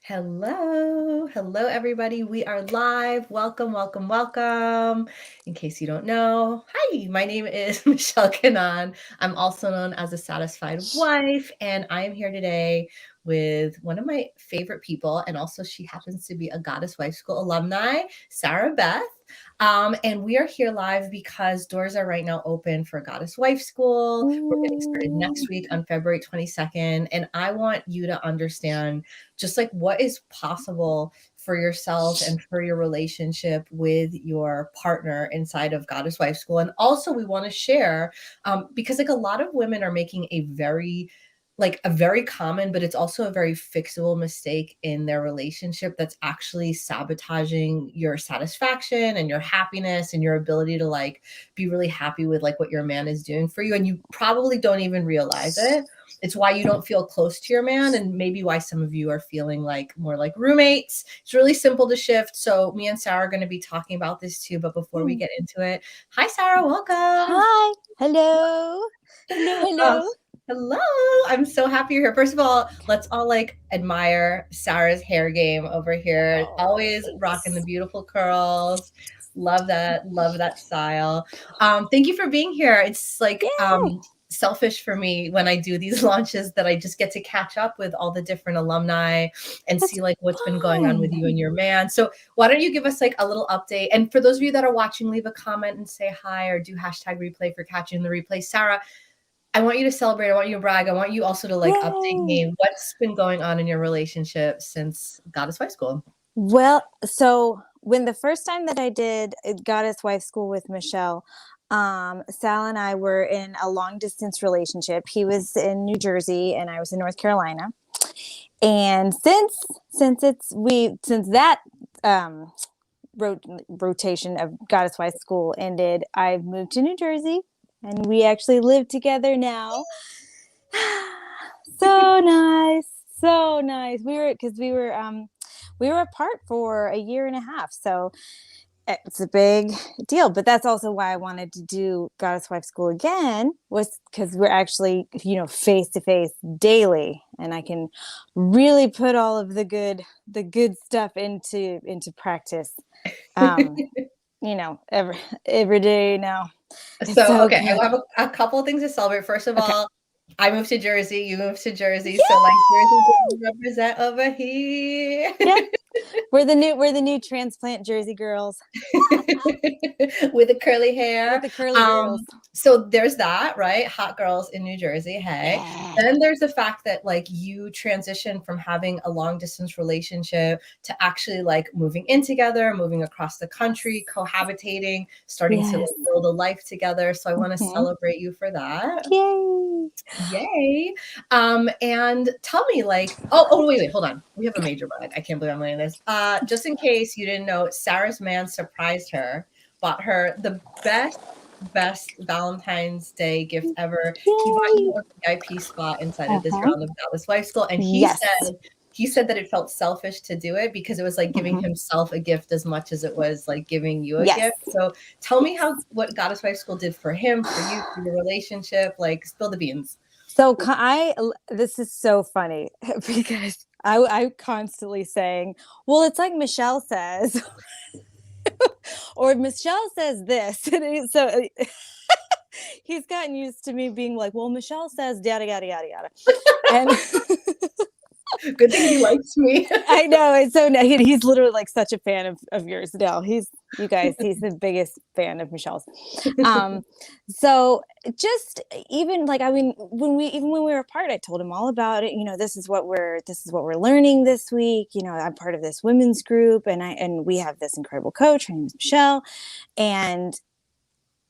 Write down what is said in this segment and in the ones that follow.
Hello, everybody. We are live. Welcome. In case you don't know, hi, my name is Michelle Kanan. I'm also known as a satisfied wife, and I am here today with one of my favorite people, and also she happens to be a Goddess Wife School alumni, Sara Beth. And we are here live because doors are right now open for Goddess Wife School. We're getting started next week on February 22nd, and I want you to understand just like what is possible for yourself and for your relationship with your partner inside of Goddess Wife School. And also we want to share because like a lot of women are making a very common, but it's also a very fixable mistake in their relationship that's actually sabotaging your satisfaction and your happiness and your ability to like be really happy with like what your man is doing for you. And you probably don't even realize it. It's why you don't feel close to your man, and maybe why some of you are feeling like more like roommates. It's really simple to shift. So me and Sarah are going to be talking about this too. But before we get into it, hi, Sarah, welcome. Hi. Hello. Um, Hello. I'm so happy you're here. First of all, let's all like admire Sarah's hair game over here. Always rocking the beautiful curls. Love that. Love that style. Thank you for being here. It's like selfish for me when I do these launches that I just get to catch up with all the different alumni and see like what's been going on with you and your man. So why don't you give us like a little update? And for those of you that are watching, leave a comment and say hi or do hashtag replay for catching the replay. Sarah, I want you to celebrate. I want you to brag. I want you also to like update me. What's been going on in your relationship since Goddess Wife School? Well, so when the first time that I did Goddess Wife School with Michelle, Sal and I were in a long distance relationship. He was in New Jersey and I was in North Carolina. And since that rotation of Goddess Wife School ended, I've moved to New Jersey and we actually live together now. So nice. We were apart for a year and a half, so it's a big deal. But that's also why I wanted to do Goddess Wife School again, was because we're actually face to face daily, and I can really put all of the good stuff into practice. Every day now. Okay, I have a couple of things to celebrate. First of all, I moved to Jersey. You moved to Jersey. Yay! So like Jersey represent over here. Yeah. We're the new transplant Jersey girls. With the curly hair. With the curly girls. So there's that, right? Hot girls in New Jersey. Hey. Yeah. Then there's the fact that like you transitioned from having a long distance relationship to actually like moving in together, moving across the country, cohabitating, starting to like, build a life together. So I want to celebrate you for that. Yay. And tell me like, wait, hold on. We have a major brag. I can't believe I'm learning this. Just in case you didn't know, Sarah's man surprised her, bought her the best Valentine's Day gift ever. He bought you a VIP spot inside of this round of Goddess Wife School. And he said that it felt selfish to do it because it was like giving himself a gift as much as it was like giving you a gift. So tell me what Goddess Wife School did for him, for you, for your relationship, like spill the beans. So this is so funny because I constantly saying, well, it's like Michelle says, or Michelle says this. So he's gotten used to me being like, well, Michelle says yada, yada, yada, yada. And good thing he likes me. I know. And so now he's literally like such a fan of yours now. He's the biggest fan of Michelle's. So just even like, I mean, when we were apart, I told him all about it. This is what we're learning this week. I'm part of this women's group and we have this incredible coach. Her name is Michelle. And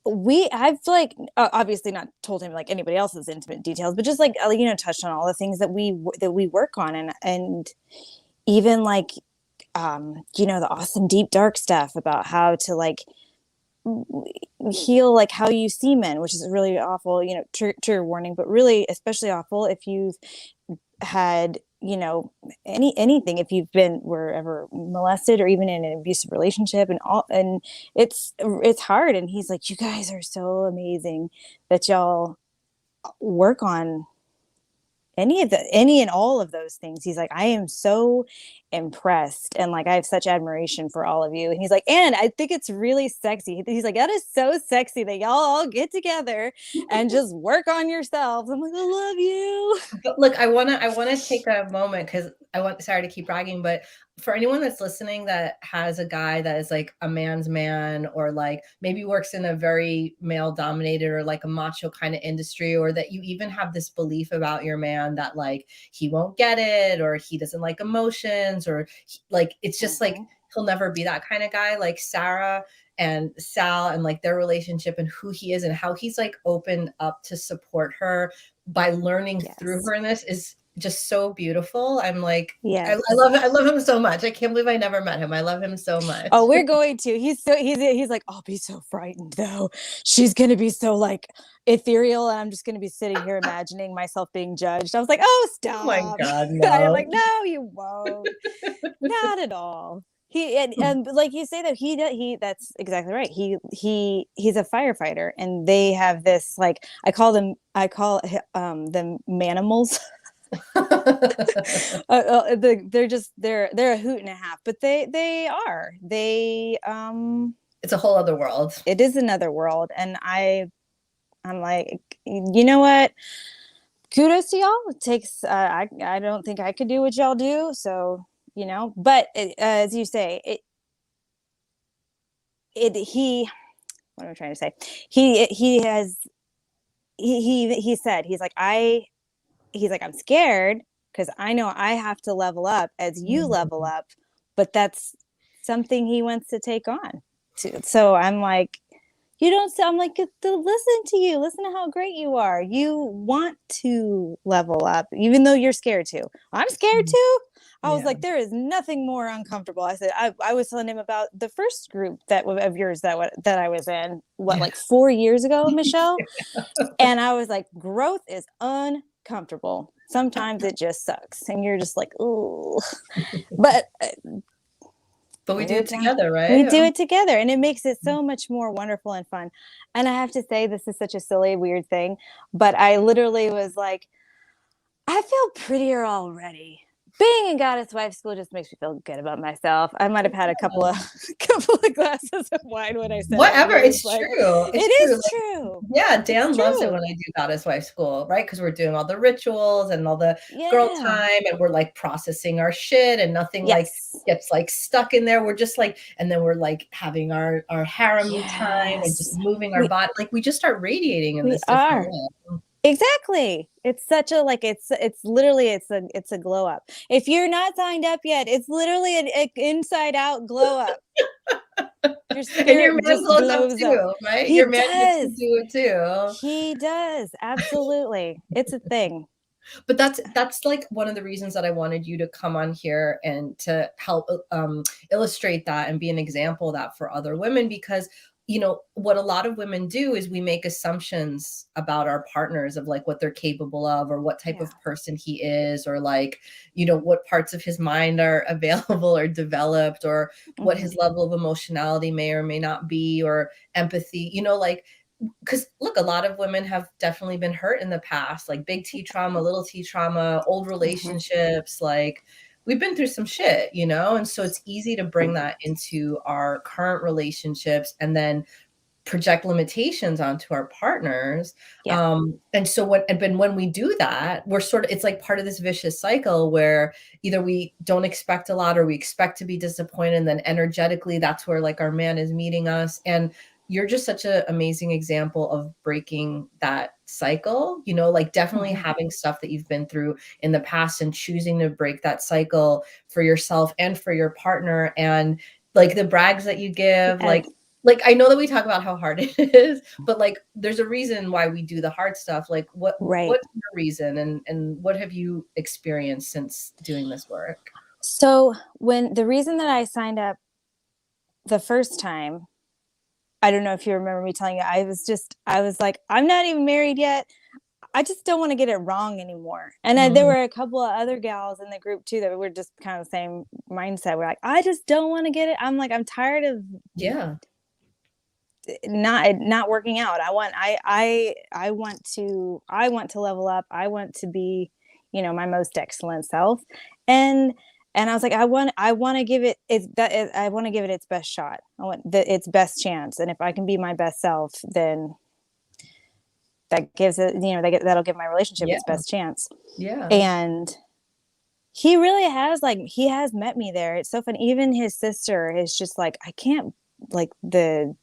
I've like obviously not told him like anybody else's intimate details, but just like touched on all the things that we work on and even like the awesome deep dark stuff about how to like heal like how you see men, which is really awful, trigger warning, but really especially awful if you've had anything, if you've were ever molested or even in an abusive relationship and it's hard. And he's like, you guys are so amazing that y'all work on any and all of those things. He's like, I am so impressed, and like I have such admiration for all of you. And he's like, and I think it's really sexy. He's like, that is so sexy that y'all all get together and just work on yourselves. I'm like, I love you. But look, I wanna take a moment because I want Sarah to keep bragging, but for anyone that's listening that has a guy that is like a man's man or like maybe works in a very male dominated or like a macho kind of industry, or that you even have this belief about your man that like he won't get it or he doesn't like emotions or like it's just like he'll never be that kind of guy. Like Sarah and Sal and like their relationship and who he is and how he's like opened up to support her by learning through Yes. her in this is just so beautiful. I'm like, Yes. I love it. I love him so much. I can't believe I never met him. I love him so much. Oh, we're going to. He's like, I'll be so frightened though. She's gonna be so like ethereal, and I'm just gonna be sitting here imagining myself being judged. I was like, oh, Oh my stop. God, I'm no. like, no, you won't. Not at all. And like you say that he that's exactly right. He's a firefighter, and they have this like I call them manimals. They're a hoot and a half, but they It's a whole other world. it is another world, and I'm like, you know what, kudos to y'all. It takes I don't think I could do what y'all do, so but as you say, he what am I trying to say, he has he said he's like, I'm scared because I know I have to level up as you level Mhm. up, but that's something he wants to take on too. So I'm like, you don't, I'm like, listen to you, listen to how great you are. You want to level up, even though you're scared to. I'm scared too. I was Yeah. like, there is nothing more uncomfortable. I said, I was telling him about the first group of yours that I was in, what, Yeah. like 4 years ago, Michelle? And I was like, growth is uncomfortable. Sometimes it just sucks. And you're just like, ooh. But But we do we're it done. together, We right? do it together. And it makes it so much more wonderful and fun. And I have to say, this is such a silly, weird thing. But I literally was like, I feel prettier already. Being in Goddess Wife School just makes me feel good about myself. I might have had a couple of couple of glasses of wine when I said that, and Whatever. he was It's like, true. it It's true. is Like, true. yeah, It's Dan loves it true. when I do Goddess Wife School, right? Because we're doing all the rituals and all the girl Yeah. time, and we're like processing our shit, and nothing like Yes. gets like stuck in there. We're just like, and then we're like having our harem me time and just Yes. moving our We body. Like we just start radiating in we this different are. way. Exactly. It's such a like it's literally it's a glow up. If you're not signed up yet, it's literally an inside out glow up. Your And your spirit man just glows up glows up. too, right? He Your man gets to does. do it too. He does. Absolutely. It's a thing. But that's like one of the reasons that I wanted you to come on here and to help illustrate that and be an example of that for other women, because what a lot of women do is we make assumptions about our partners of like what they're capable of or what type Yeah. of person he is, or like what parts of his mind are available or developed, or what Mm-hmm. his level of emotionality may or may not be, or empathy, like because look, a lot of women have definitely been hurt in the past, like big T trauma, little T trauma, old Mm-hmm. relationships, like we've been through some shit, and so it's easy to bring that into our current relationships and then project limitations onto our partners. Yeah. And so when we do that, we're sort of, it's like part of this vicious cycle where either we don't expect a lot or we expect to be disappointed, and then energetically that's where like our man is meeting us. And you're just such an amazing example of breaking that cycle, like definitely Mm-hmm. having stuff that you've been through in the past and choosing to break that cycle for yourself and for your partner. And like the brags that you give, Yes. like I know that we talk about how hard it is, but like there's a reason why we do the hard stuff. Like Right. what's your reason, and what have you experienced since doing this work? So when the reason that I signed up the first time, I don't know if you remember me telling you, I was like, I'm not even married yet. I just don't want to get it wrong anymore. And there Mhm. were a couple of other gals in the group too that were just kind of the same mindset. We're like, I just don't want to get it. I'm like, I'm tired of Yeah. not working out. I want to level up. I want to be, my most excellent self. And And I was like, I want to give it I want to give it its best shot. I want its best chance. And if I can be my best self, then that gives it, that'll give my relationship Yeah. its best chance. Yeah. And he really has, like, he has met me there. It's so fun. Even his sister is just like, I can't, like, the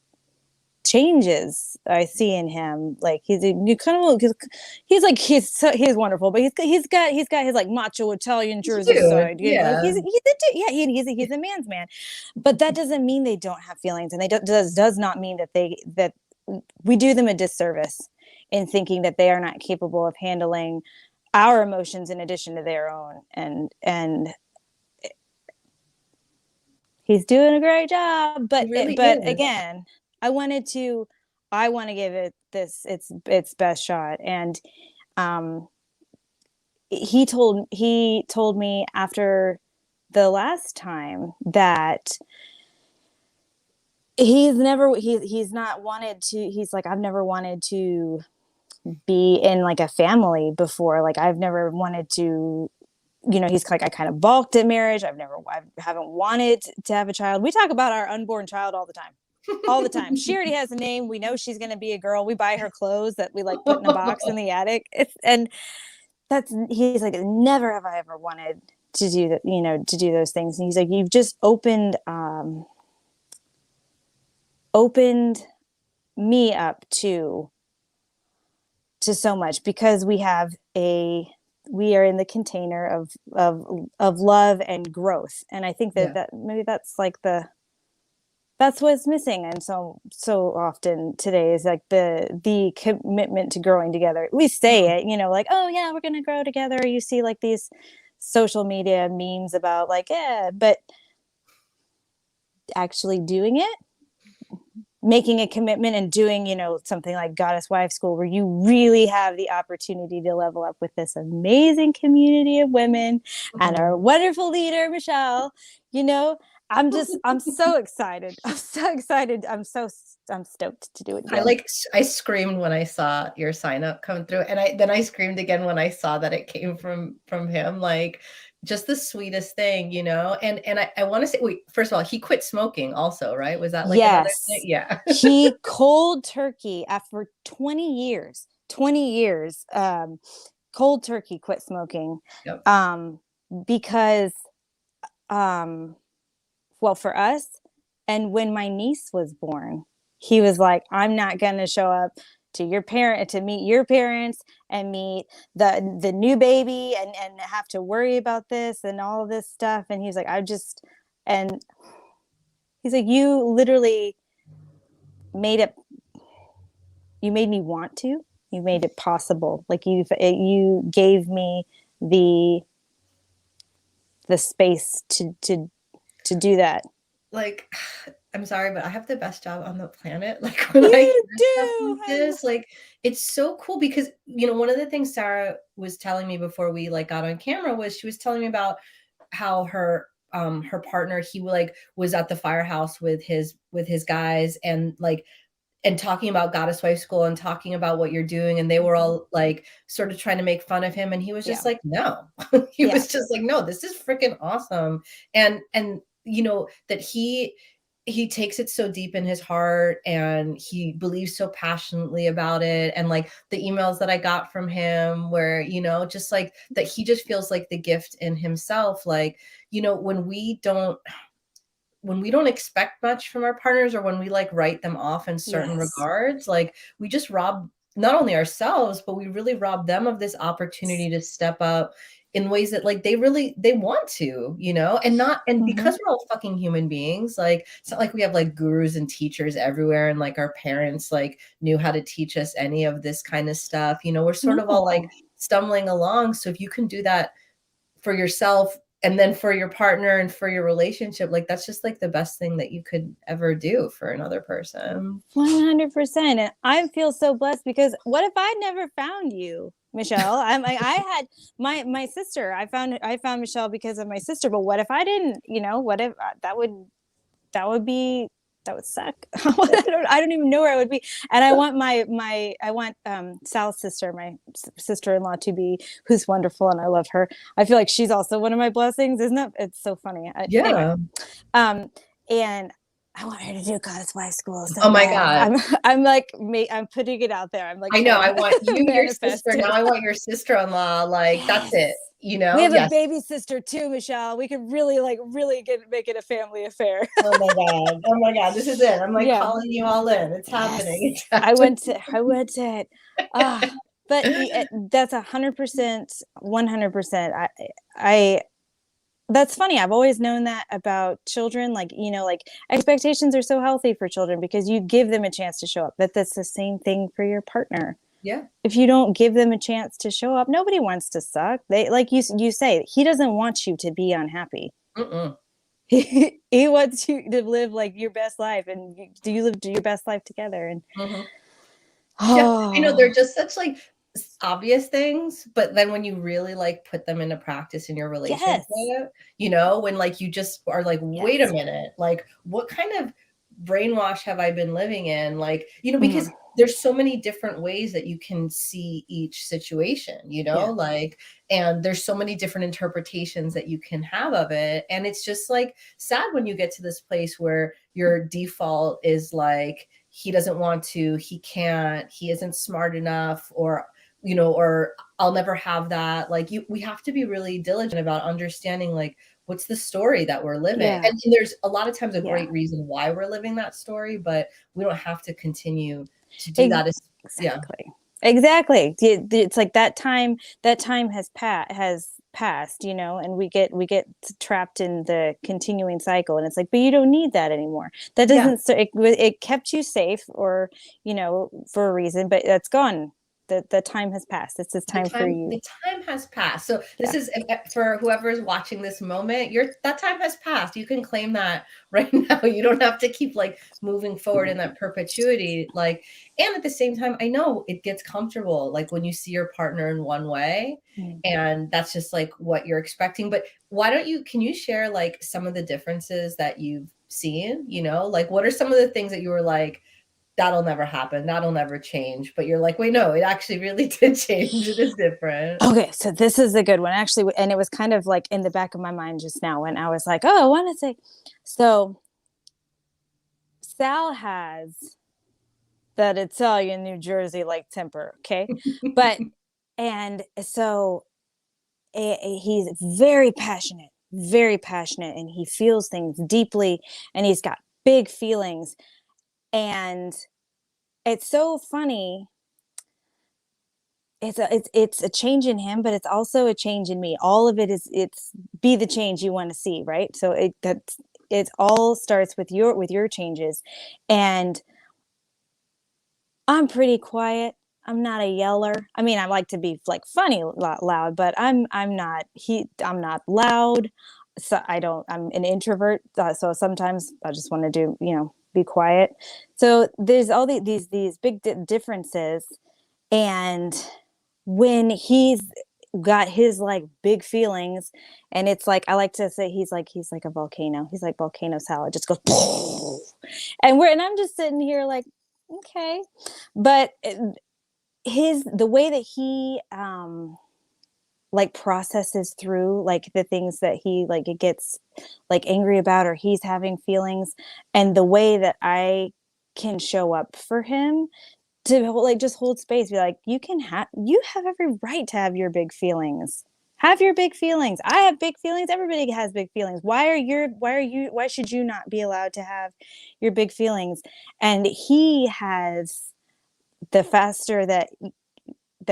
changes I see in him. Like, you kind of, he's like, he's wonderful, but he's got his like macho Italian He's a Jersey dude. side. Like, Yeah. he's a dude. Yeah, he's a man's man. But that doesn't mean they don't have feelings, and they does not mean that we do them a disservice in thinking that they are not capable of handling our emotions in addition to their own. And he's doing a great job. He But really but is. again, I want to give it its best shot. And um he told me after the last time that he's not wanted to, he's like, I've never wanted to be in like a family before. Like, I've never wanted to, he's like, I kind of balked at marriage. I haven't wanted to have a child. We talk about our unborn child all the time. All the time. She already has a name. We know she's going to be a girl. We buy her clothes that we like put in a box in the attic. He's like, never have I ever wanted to do that, to do those things. And he's like, you've just opened me up to so much, because we are in the container of love and growth. And I think Yeah. that maybe that's what's missing. And so often today is like the commitment to growing together. We say it, like, oh yeah, we're going to grow together. You see like these social media memes about like, yeah, but actually doing it, making a commitment and doing, something like Goddess Wife School, where you really have the opportunity to level up with this amazing community of women and our wonderful leader, Michelle. I'm so excited. I'm so excited. I'm stoked to do it again. I screamed when I saw your sign up come through, and I screamed again when I saw that it came from him. Like, just the sweetest thing, And I want to say, wait, first of all, he quit smoking also, right? Was that like another thing? Yes. Yeah. He cold turkey after 20 years, cold turkey quit smoking. Yep. Because, well, for us, and when my niece was born, he was like, I'm not going to show up to meet your parents and meet the new baby and have to worry about this and all of this stuff. And he's like, and he's like, you literally you made me want to, you made it possible. Like, you gave me the space to do that. Like, I'm sorry, but I have the best job on the planet. Like, when I You hear stuff do. like this, like, it's so cool because, one of the things Sara was telling me before we like got on camera was she was telling me about how her partner, he like was at the firehouse with his guys and like and talking about Goddess Wife School and talking about what you're doing. And they were all like sort of trying to make fun of him. And he was just like, no, he was just like, no, this is freaking awesome. And that he takes it so deep in his heart and he believes so passionately about it. And like the emails that I got from him where, just like that, he just feels like the gift in himself. Like, when we don't expect much from our partners or when we like write them off in certain regards, like we just rob not only ourselves, but we really rob them of this opportunity to step up in ways that like they want to, and because we're all fucking human beings, like it's not like we have like gurus and teachers everywhere and like our parents like knew how to teach us any of this kind of stuff. We're sort of all like stumbling along. So if you can do that for yourself and then for your partner and for your relationship, like that's just like the bbest thing that you could ever do for another person. 100%. And I feel so blessed because what if I never found you, Michelle? I had my sister. I found Michelle because of my sister. But what if I didn't? What if that would be that would suck. I don't even know where I would be. And I want Sal's sister, my sister-in-law, to be, who's wonderful, and I love her. I feel like she's also one of my blessings, isn't it? It's so funny. Anyway, Yeah. and I want her to do Goddess Wife School so Oh my bad. God. I'm putting it out there. I'm like, I know. I want you, your sister. manifesting. Now I want your sister-in-law. Like, that's Yes. it. You We know? have a Yes. baby sister too, Michelle. We could really make it a family affair. Oh my God. Oh my God. This is it. I'm like Yeah. calling you all in. It's happening. Yes. It's happening. I went to, but that's 100%, 100%. That's funny. I've always known that about children. Like, like expectations are so healthy for children because you give them a chance to show up. That's the same thing for your partner. Yeah. If you don't give them a chance to show up, nobody wants to suck. They, like you say, he doesn't want you to be unhappy. Mm-mm. He wants you to live like your best life, and you live your best life together. And Mm-hmm. Yeah, I know they're oh just such like obvious things, but then when you really like put them into practice in your relationship, yes, when like you just are like, wait a yes, minute, like what kind of brainwash have I been living in? Like, because mm, there's so many different ways that you can see each situation, yeah, like, and there's so many different interpretations that you can have of it. And it's just like sad when you get to this place where your default is like, he doesn't want to, he can't, he isn't smart enough, or I'll never have that. Like we have to be really diligent about understanding like what's the story that we're living. yeah, And there's a lot of times a yeah, great reason why we're living that story, but we don't have to continue to do that. Yeah. exactly, exactly. It's like that time. That time has passed, and we get trapped in the continuing cycle, and it's like, but you don't need that anymore. That Yeah. doesn't. So it kept you safe, or for a reason, but that's gone. The time has passed. It's this time for you. The time has passed. So this Yeah. is for whoever is watching this moment, that time has passed. You can claim that right now. You don't have to keep like moving forward in that perpetuity. Like, and at the same time, I know it gets comfortable, like when you see your partner in one way, and that's just like what you're expecting. But can you share like some of the differences that you've seen, like what are some of the things that you were like, that'll never happen, that'll never change, but you're like, wait, no, it actually really did change, it is different. Okay, so this is a good one actually, and it was kind of like in the back of my mind just now when I was like, oh, I want to say, so Sal has that Italian New Jersey like temper, okay, but and so he's very passionate, and he feels things deeply, and he's got big feelings, and it's so funny. It's a change in him, but it's also a change in me. All of it is, it's be the change you want to see, right? So it all starts with your changes. And I'm pretty quiet. I'm not a yeller. I mean, I like to be like funny loud, but I'm not loud. So I'm an introvert. So sometimes I just want to be quiet. So there's all these big differences. And when he's got his like big feelings, and it's like, I like to say he's like a volcano. He's like volcano salad, just goes and I'm just sitting here like, okay. But the way that he like processes through like the things that he like it gets like angry about, or he's having feelings, and the way that I can show up for him to like just hold space, be like, you have every right to have your big feelings. Have your big feelings. I have big feelings. Everybody has big feelings. Why should you not be allowed to have your big feelings? And he has, the faster that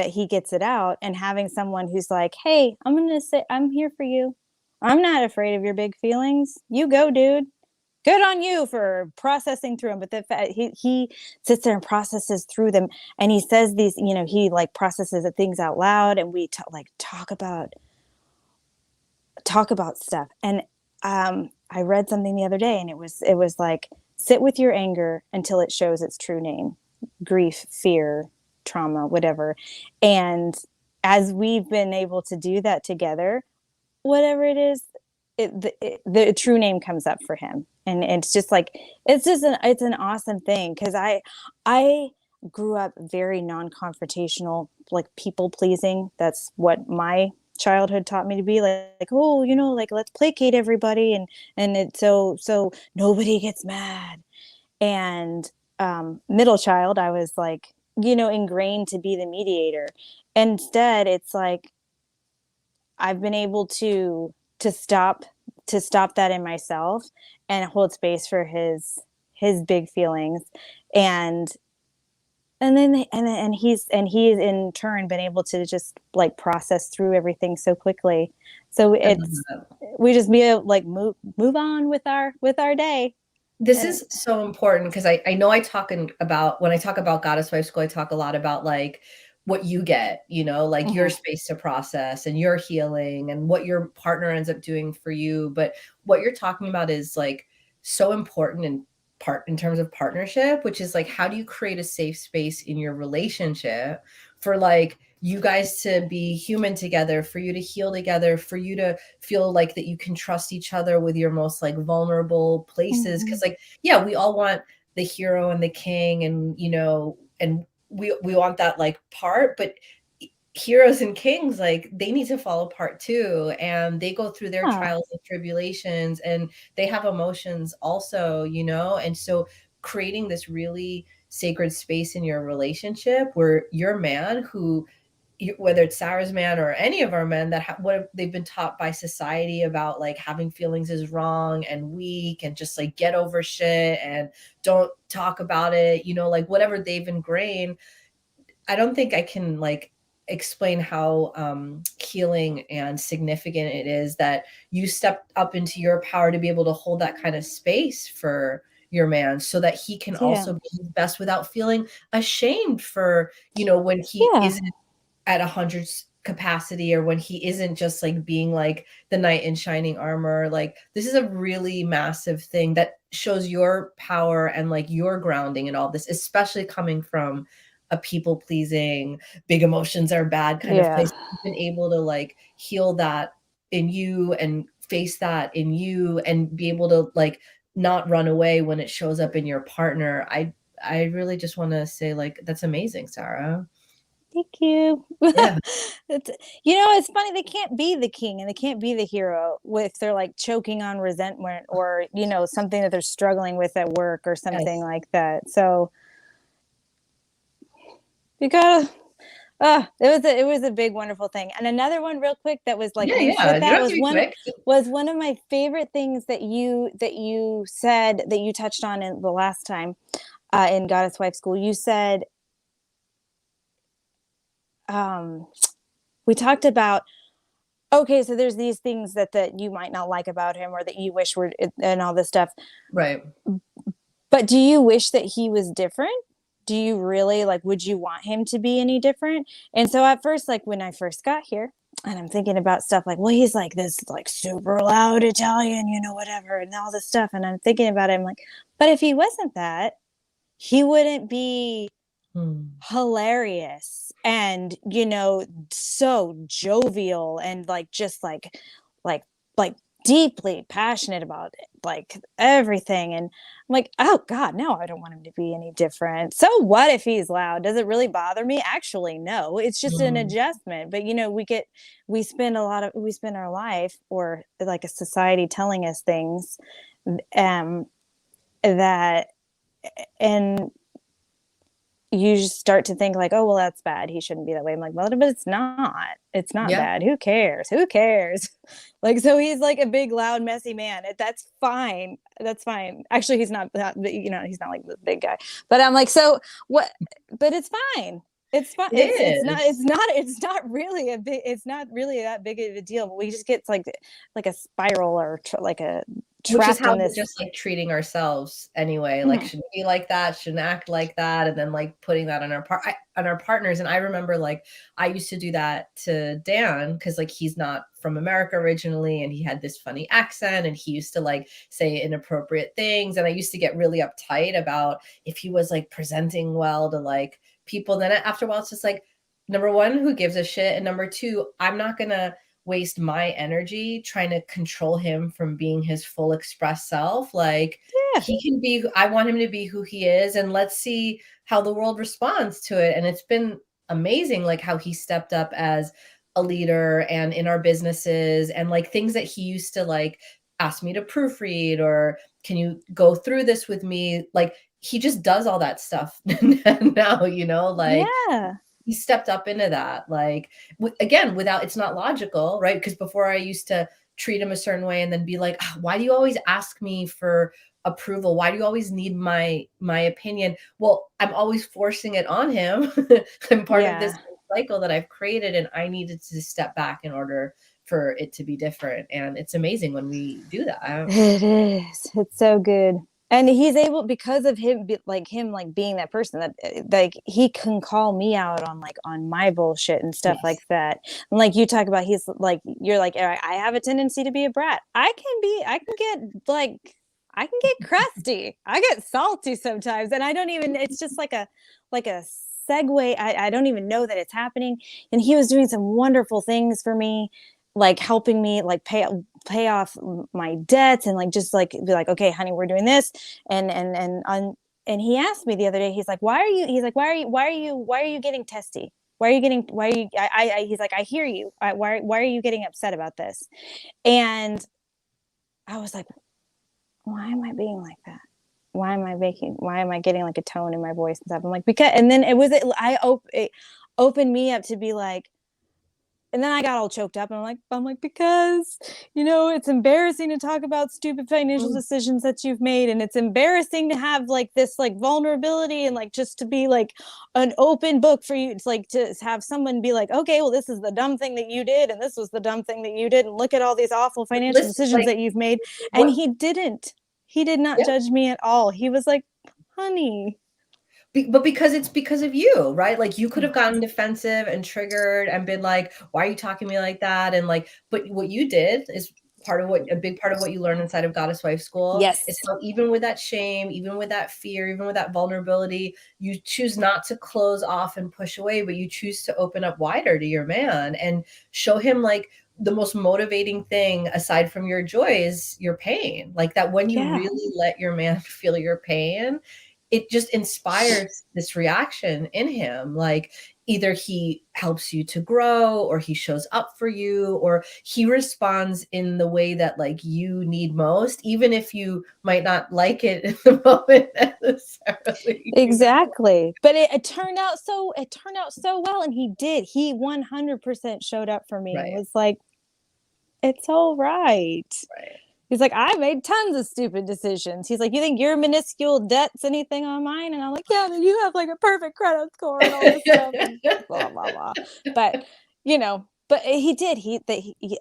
he gets it out, and having someone who's like, hey, I'm going to say, I'm here for you. I'm not afraid of your big feelings. You go, dude. Good on you for processing through them. But he sits there and processes through them, and he says these, he like processes things out loud, and we talk about stuff. And I read something the other day, and it was like, sit with your anger until it shows its true name: grief, fear, trauma, whatever. And as we've been able to do that together, whatever it is, the true name comes up for him, and it's just like it's an awesome thing because I grew up very non-confrontational, like people pleasing. That's what my childhood taught me to be like, oh, like let's placate everybody, and it so nobody gets mad. And middle child, I was like, ingrained to be the mediator. Instead, it's like I've been able to stop to stop that in myself and hold space for his big feelings. And he's in turn been able to just like process through everything so quickly. So I love it's that. we just be able, like, move on with our day. This And is so important because I know I talk about when I talk about Goddess Wife School, I talk a lot about like what you get, like your mhm. space to process and your healing and what your partner ends up doing for you. But what you're talking about is like so important in terms of partnership, which is like how do you create a safe space in your relationship for like you guys to be human together, for you to heal together, for you to feel like that you can trust each other with your most like vulnerable places. Mhm. Cause like, yeah, we all want the hero and the king and, and we want that like part, but heroes and kings, like they need to fall apart too. And they go through their Yeah. trials and tribulations and they have emotions also, And so creating this really sacred space in your relationship where your man who whether it's Sarah's man or any of our men that what they've been taught by society about like having feelings is wrong and weak and just like get over shit and don't talk about it, like whatever they've ingrained. I don't think I can like explain how healing and significant it is that you stepped up into your power to be able to hold that kind of space for your man so that he can Yeah. also be his best without feeling ashamed for, when he Yeah. isn't at 100 capacity or when he isn't just like being like the knight in shining armor. Like this is a really massive thing that shows your power and like your grounding and all this, especially coming from a people pleasing, big emotions are bad kind of Yeah. place. You've been able to like heal that in you and face that in you and be able to like not run away when it shows up in your partner. I really just want to say like that's amazing, Sarah. Thank you. Yeah. it's, it's funny. They can't be the king and they can't be the hero if they're like choking on resentment or, something that they're struggling with at work or something Yes. like that. So you gotta, it was a big, wonderful thing. And another one real quick that was like Yeah, linked yeah. with You that don't have to be quick. was one of my favorite things that you said that you touched on in the last time in Goddess Wife School. You said, um, we talked about, okay, so there's these things that you might not like about him or that you wish were, and all this stuff. Right. But do you wish that he was different? Do you really, like, would you want him to be any different? And so at first, like when I first got here, and I'm thinking about stuff like, well, he's like this like super loud Italian, whatever, and all this stuff. And I'm thinking about it, I'm like, but if he wasn't that, he wouldn't be Hmm. hilarious and so jovial and like just like like deeply passionate about it, like everything. And I'm like, oh god, no, I don't want him to be any different. So what if he's loud? Does it really bother me? Actually, no, it's just an Hmm. adjustment. But we spend our life, or like a society, telling us things um that, and you just start to think like, oh, well, that's bad, he shouldn't be that way. I'm like, well, but it's not Yeah. bad. Who cares? Like, so he's like a big loud messy man. That's fine. Actually, he's not that, he's not like the big guy. But I'm like, so what? But it's fine. It's fine. It It's not is. it's not really that big of a deal. But we just get like a spiral, or like a Which is trapped how in we're this. just like treating ourselves anyway. Like Mhm. shouldn't be like that, shouldn't act like that, and then like putting that on on our partners. And I remember like I used to do that to Dan because like he's not from America originally, and he had this funny accent, and he used to like say inappropriate things, and I used to get really uptight about if he was like presenting well to like people. Then after a while, it's just like number one, who gives a shit, and number two, I'm not gonna waste my energy trying to control him from being his full express self. Like Yeah. he can be, I want him to be who he is, and let's see how the world responds to it. And it's been amazing, like how he stepped up as a leader and in our businesses, and like things that he used to like ask me to proofread, or can you go through this with me? Like he just does all that stuff now, like Yeah. he stepped up into that. Like again, without, it's not logical, right? Because before I used to treat him a certain way and then be like, "Ah, why do you always ask me for approval? Why do you always need my opinion?" Well, I'm always forcing it on him. I'm part of this Yeah. cycle that I've created, and I needed to step back in order for it to be different. And it's amazing when we do that. It is. It's so good. And he's able, because of him, like being that person that like he can call me out on like on my bullshit and stuff like Yes. that. And like you talk about, he's like, you're like, I have a tendency to be a brat. I can get like, I can get crusty. I get salty sometimes. And I don't even, it's just like a segue. I don't even know that it's happening. And he was doing some wonderful things for me, like helping me like pay off my debts, and like just like be like, okay honey, we're doing this. And he asked me the other day, he's like, why are you getting testy, why are you he's like, I hear you, why are you getting upset about this? And I was like, why am I being like that? Why am I getting like a tone in my voice and stuff? I'm like, because, and then it opened me up to be like, and then I got all choked up, and I'm like, because, it's embarrassing to talk about stupid financial Mm. decisions that you've made. And it's embarrassing to have like this like vulnerability, and like just to be like an open book for you. It's like to have someone be like, okay, well, this is the dumb thing that you did. And this was the dumb thing that you did. And look at all these awful financial Listen, decisions like that you've made. And what? he did not Yeah. judge me at all. He was like, honey. But because it's because of you, right? Like you could have gotten defensive and triggered and been like, "Why are you talking to me like that?" And like, but what you did is part of what, a big part of what you learn inside of Goddess Wife School is Yes. how even with that shame, even with that fear, even with that vulnerability, you choose not to close off and push away, but you choose to open up wider to your man and show him like the most motivating thing aside from your joy is your pain. Like that when you Yeah. really let your man feel your pain, it just inspires this reaction in him. Like either he helps you to grow, or he shows up for you, or he responds in the way that like you need most, even if you might not like it in the moment necessarily. Exactly. But it turned out so well, and he 100% showed up for me and Right, was like, it's all right. right. He's like, I made tons of stupid decisions. He's like, you think your minuscule debt's anything on mine? And I'm like, yeah, but you have like a perfect credit score and all this stuff and blah blah blah. But but he did.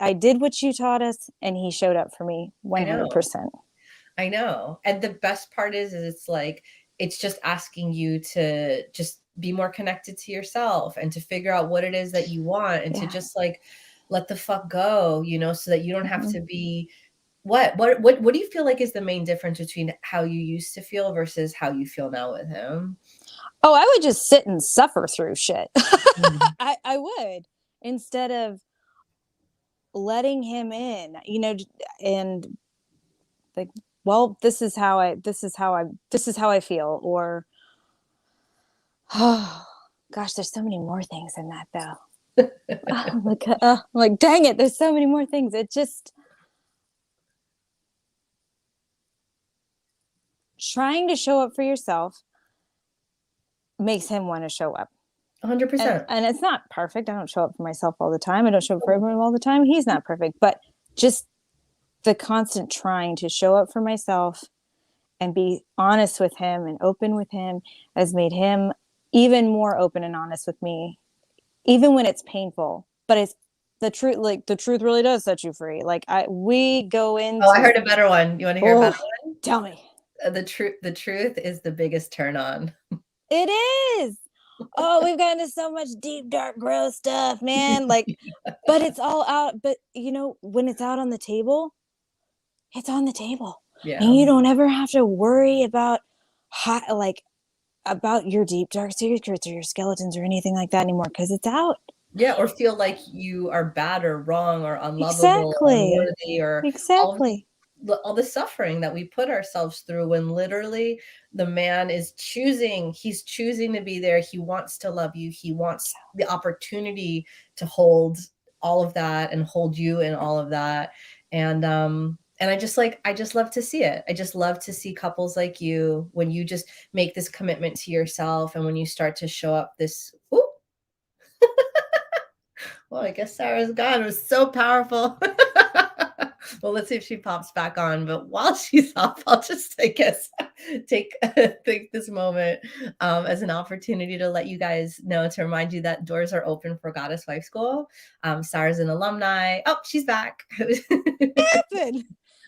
I did what you taught us, and he showed up for me I know. 100%. I know. And the best part is it's like, it's just asking you to just be more connected to yourself and to figure out what it is that you want, and to Yeah. just like let the fuck go, so that you don't have Mhm. to be what do you feel like is the main difference between how you used to feel versus how you feel now with him? Oh, I would just sit and suffer through shit. Mhm. I would, instead of letting him in, and like, well, this is how I feel, or oh gosh, there's so many more things in that though. Oh my God. I'm like, dang it, there's so many more things. It just trying to show up for yourself makes him want to show up. and 100%. and it's not perfect. I don't show up for myself all the time. I don't show up for everyone all the time. He's not perfect, but just the constant trying to show up for myself and be honest with him and open with him has made him even more open and honest with me, even when it's painful. But it's the truth. Like the truth really does set you free. Like we go Oh, I into, heard a better one. You wanna hear a better oh, one? tell me. The truth is the biggest turn on. It is. Oh, we've gotten into so much deep, dark, gross stuff, man. Like, but it's all out. But when it's out on the table, it's on the table, and Yeah. you don't ever have to worry about like about your deep dark secrets or your skeletons or anything like that anymore, because it's out. Yeah, or feel like you are bad or wrong or unlovable or Exactly. unworthy or all of Exactly. all the suffering that we put ourselves through when literally the man is choosing, he's choosing to be there. He wants to love you. He wants the opportunity to hold all of that and hold you in all of that. And I just love to see it. I just love to see couples like you when you just make this commitment to yourself and when you start to show up this, ooh, well, I guess Sarah's gone. It was so powerful. Well, let's see if she pops back on. But while she's off, I'll just, I guess, take this moment as an opportunity to let you guys know, to remind you that doors are open for Goddess Wife School. Sarah's an alumni. Oh, she's back. Happened.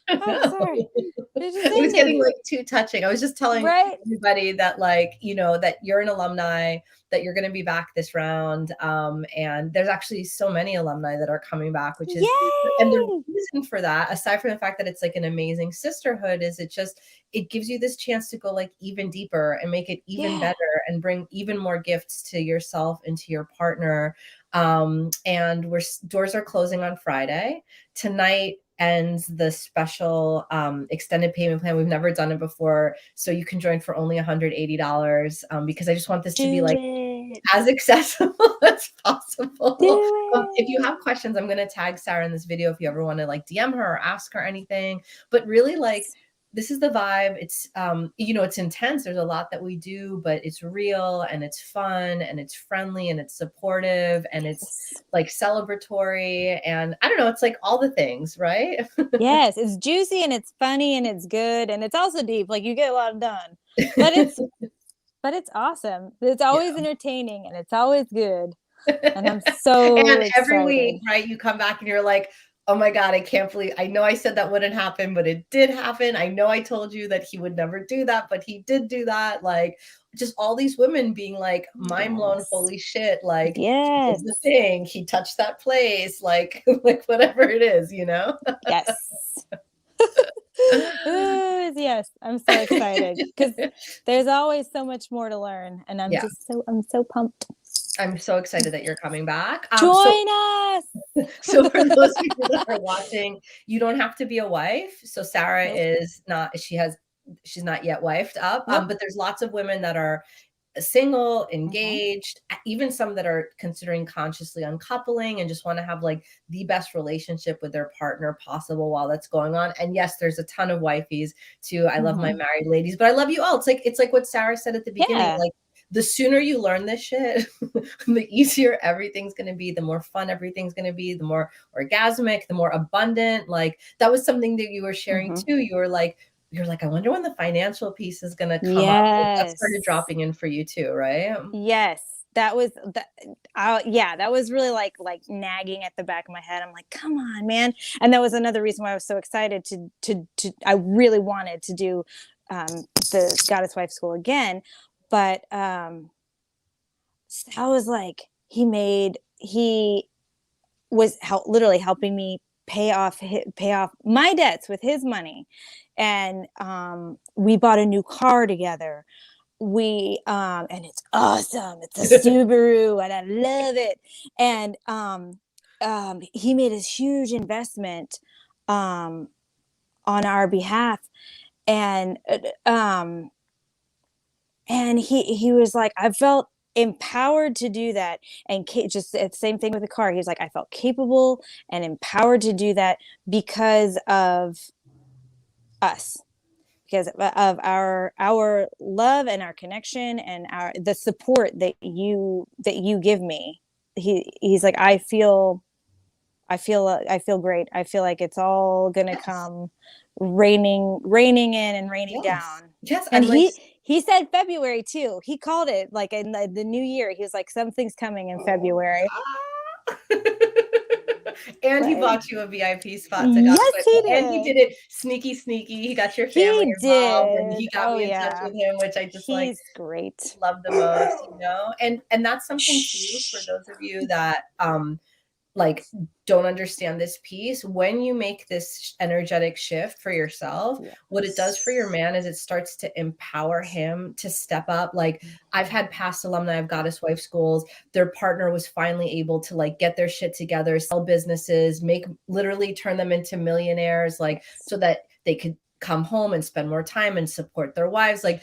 Oh, sorry. It just It was getting ended. like too touching. I was just telling Right? everybody that, like, you know, that you're an alumni, that you're going to be back this round. And there's actually so many alumni that are coming back, which is, and the Yay! reason for that, aside from the fact that it's like an amazing sisterhood, is it gives you this chance to go like even deeper and make it even Yeah. better and bring even more gifts to yourself and to your partner. And doors are closing on Friday. Tonight ends the special extended payment plan. We've never done it before. So you can join for only $180 because I just want this to be Do like it. as accessible as possible. If you Do have questions, I'm going to tag Sarah in this video if you ever want to like DM her or ask her anything. But really, like, it. this is the vibe. It's you know, it's intense. There's a lot that we do, but it's real and it's fun and it's friendly and it's supportive and it's Yes. like celebratory, and I don't know, it's like all the things, right? Yes, it's juicy and it's funny and it's good and it's also deep. Like you get a lot done. But it's awesome. It's Yeah. always entertaining and it's always good. And I'm so And every week, excited. right, you come back and you're like, oh my God, I can't believe, I know I said that wouldn't happen, but it did happen. I know I told you that he would never do that, but he did do that. Like, just all these women being like mind blown, Yes. holy shit, like he did Yes. the thing, he touched that place, like like whatever it is, you know? Yes. Ooh, yes. I'm so excited because there's always so much more to learn. And Yeah, I'm so pumped. I'm so excited that you're coming back. Join us. So for those people that are watching, you don't have to be a wife. So Sarah Nope. is not, she's not yet wifed up. Nope. But there's lots of women that are single, Mm-hmm. engaged, even some that are considering consciously uncoupling and just want to have like the best relationship with their partner possible while that's going on. And yes, there's a ton of wifeys too. I love my Mm-hmm. married ladies, but I love you all. It's like what Sarah said at the beginning, Yeah. like the sooner you learn this shit, the easier everything's going to be, the more fun everything's going to be, the more orgasmic, the more abundant. Like that was something that you were sharing Mm-hmm. too. You're like, I wonder when the financial piece is going to come up. That started Yes. dropping in for you too, right? Yes. That was that. Yeah, that was really like nagging at the back of my head. I'm like, come on, man. And that was another reason why I was so excited to. I really wanted to do the Goddess Wife School again, but I was like, he was literally helping me pay off my debts with his money, and we bought a new car together. We And it's awesome. It's a Subaru, and I love it. And he made this huge investment um, on our behalf, and he was like, I felt empowered to do that, and just the same thing with the car. He was like, I felt capable and empowered to do that because of us, because of our love and our connection and our the support that you give me. He's like, I feel great. I feel like it's all gonna Yes. come raining in and raining Yes. down. Yes. And I'm like, he said February too. He called it like in the new year. He was like, something's coming in February. ah. And he Right? bought you a VIP spot to Goddess Yes, Wife he School. And he did. did it sneaky, sneaky. He got your family He involved and did. he got Oh me in touch yeah. with him, which I just like He's great. love the most, you know? And that's something too for Shh. those of you that like don't understand this piece. When you make this energetic shift for yourself, what it does for your man is it starts to empower him to step up. Like I've had past alumni of Goddess Wife schools, their partner was finally able to like get their shit together, sell businesses, make literally turn them into millionaires, like so that they could come home and spend more time and support their wives. Like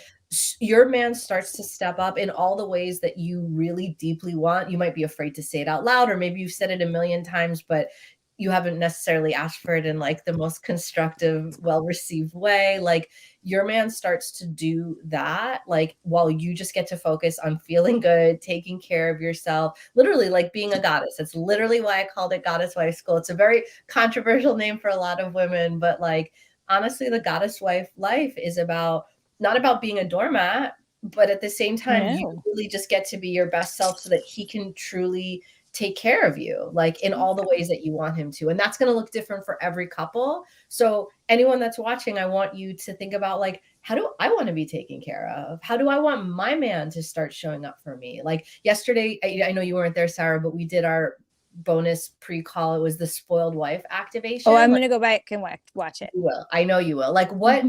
your man starts to step up in all the ways that you really deeply want. You might be afraid to say it out loud, or maybe you've said it a million times, but you haven't necessarily asked for it in like the most constructive, well-received way. Like your man starts to do that, like while you just get to focus on feeling good, taking care of yourself, literally like being a goddess. That's literally why I called it Goddess Wife School. It's a very controversial name for a lot of women, but like honestly, the Goddess Wife life is about not about being a doormat, but at the same time, you really just get to be your best self so that he can truly take care of you, like in all the ways that you want him to. And that's going to look different for every couple. So anyone that's watching, I want you to think about like, how do I want to be taken care of? How do I want my man to start showing up for me? Like yesterday, I know you weren't there, Sarah, but we did our bonus pre-call. It was the spoiled wife activation. Oh, I'm going to go back and watch it. You will. I know you will. Like what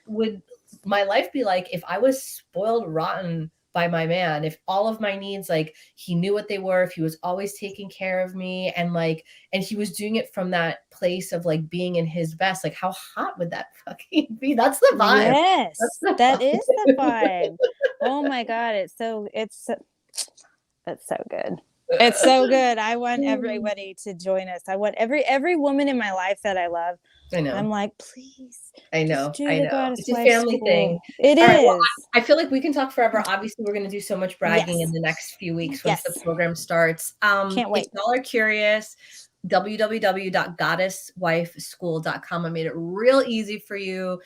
would my life be like if I was spoiled rotten by my man, if all of my needs, like he knew what they were, if he was always taking care of me, and like, and he was doing it from that place of like being in his best, like how hot would that fucking be? That's the vibe. Yes, That is the vibe. Oh my God. That's so good. It's so good. I want everybody to join us. I want every woman in my life that I love. I know. I'm like, please. I know. Do the Goddess It's a Wife family School. thing. It All is. right, well, I feel like we can talk forever. Obviously, we're going to do so much bragging in the next few weeks once the program starts. Can't wait. If y'all are curious, www.goddesswifeschool.com. I made it real easy for you.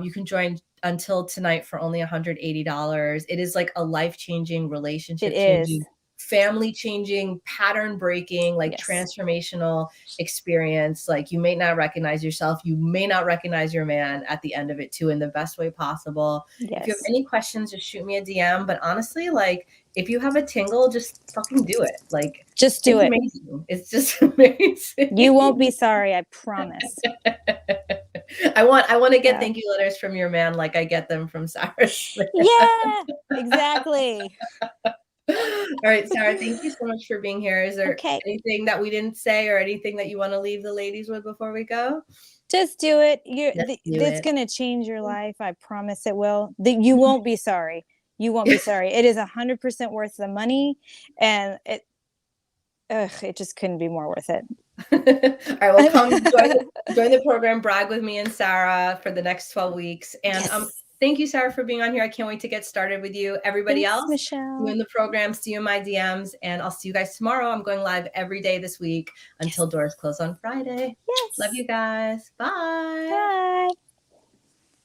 You can join until tonight for only $180. It is like a life-changing, relationship-changing, family-changing, pattern-breaking, like transformational experience. Like you may not recognize yourself. You may not recognize your man at the end of it too, in the best way possible. If you have any questions, just shoot me a DM. But honestly, like if you have a tingle, just fucking do it. Like just do it. Amazing. It's just amazing. You won't be sorry. I promise. I want to get thank you letters from your man like I get them from Sara. Yeah, exactly. All right, Sara, thank you so much for being here. Is there anything that we didn't say or anything that you want to leave the ladies with before we go? Just do it. It's going to change your life. I promise it will. You won't be sorry. You won't be sorry. It is 100% worth the money, and it just couldn't be more worth it. All right, well, come join the program, brag with me and Sara for the next 12 weeks. And thank you, Sara, for being on here. I can't wait to get started with you. Everybody else, Michelle. You in the program, see you in my DMs, and I'll see you guys tomorrow. I'm going live every day this week until doors close on Friday. Yes. Love you guys. Bye. Bye.